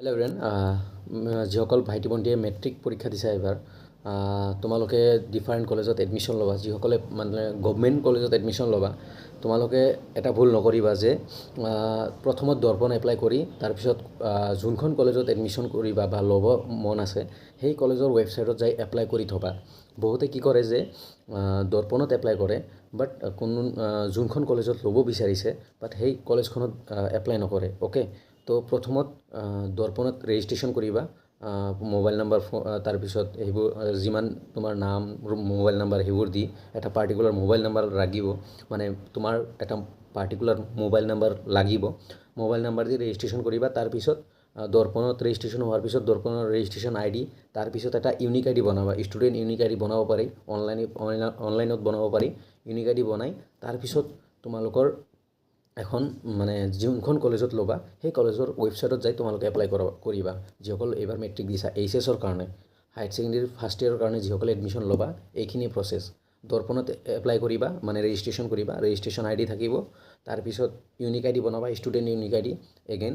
hello' everyone যিসকল ভাইটি ভণ্টিয়ে মেট্ৰিক পৰীক্ষা দিছা এইবাৰ তোমালোকে ডিফাৰেণ্ট কলেজত এডমিশ্যন ল'বা যিসকলে মানে গভমেণ্ট কলেজত এডমিশ্যন ল'বা তোমালোকে এটা ভুল নকৰিবা যে প্ৰথমত দৰ্পণ এপ্লাই কৰি তাৰপিছত যোনখন কলেজত এডমিশ্যন কৰিবা বা ল'ব মন আছে সেই কলেজৰ ৱেবছাইটত যাই এপ্লাই কৰি থবা বহুতে কি কৰে যে দৰ্পণত এপ্লাই কৰে বাট কোনো যোনখন কলেজত ল'ব বিচাৰিছে বাট সেই কলেজখনত এপ্লাই নকৰে অ'কে তো প্ৰথমত দৰ্পণত ৰেজিষ্ট্ৰেশ্যন কৰিবা মোবাইল নাম্বাৰ তাৰপিছত সেইবোৰ যিমান তোমাৰ নাম মোবাইল নাম্বাৰ সেইবোৰ দি এটা পাৰ্টিকুলাৰ মোবাইল নাম্বাৰ লাগিব মানে তোমাৰ এটা পাৰ্টিকুলাৰ মোবাইল নাম্বাৰ লাগিব মোবাইল নাম্বাৰ দি ৰেজিষ্ট্ৰেশ্যন কৰিবা তাৰপিছত দৰ্পণত ৰেজিষ্ট্ৰেশ্যন হোৱাৰ পিছত দৰ্পণৰ ৰেজিষ্ট্ৰেশ্যন আইডি তাৰপিছত এটা ইউনিক আইডি বনাবা ষ্টুডেণ্ট ইউনিক আইডি বনাব পাৰি অনলাইনত বনাব পাৰি ইউনিক আইডি বনাই তাৰপিছত তোমালোকৰ এখন মানে যোনখন কলেজত ল'বা সেই কলেজৰ ৱেবছাইটত যাই তোমালোকে এপ্লাই কৰিবা যিসকল এইবাৰ মেট্ৰিক দিছা এইচএছৰ কাৰণে হায়াৰ ছেকেণ্ডেৰী ফাৰ্ষ্ট ইয়েৰৰ কাৰণে যিসকলে এডমিশ্যন ল'বা এইখিনি প্ৰচেছ দৰ্পণত এপ্লাই কৰিবা মানে ৰেজিষ্ট্ৰেশ্যন কৰিবা ৰেজিষ্ট্ৰেশ্যন আইডি থাকিব তাৰপিছত ইউনিক আইডি বনাবা ষ্টুডেণ্ট ইউনিক আইডি এগেইন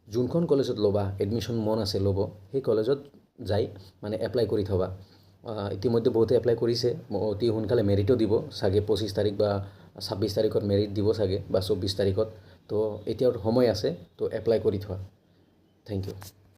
যোনখন কলেজত ল'বা এডমিশ্যন মন আছে ল'ব সেই কলেজত যাই মানে এপ্লাই কৰি থবা ইতিমধ্যে বহুতে এপ্লাই কৰিছে অতি সোনকালে মেৰিটো দিব চাগে 25 তাৰিখ বা 26 তাৰিখত মেৰিট দিব চাগে বা 24 তাৰিখত তো এতিয়াও সময় আছে তো এপ্লাই কৰি থোৱা থেংক ইউ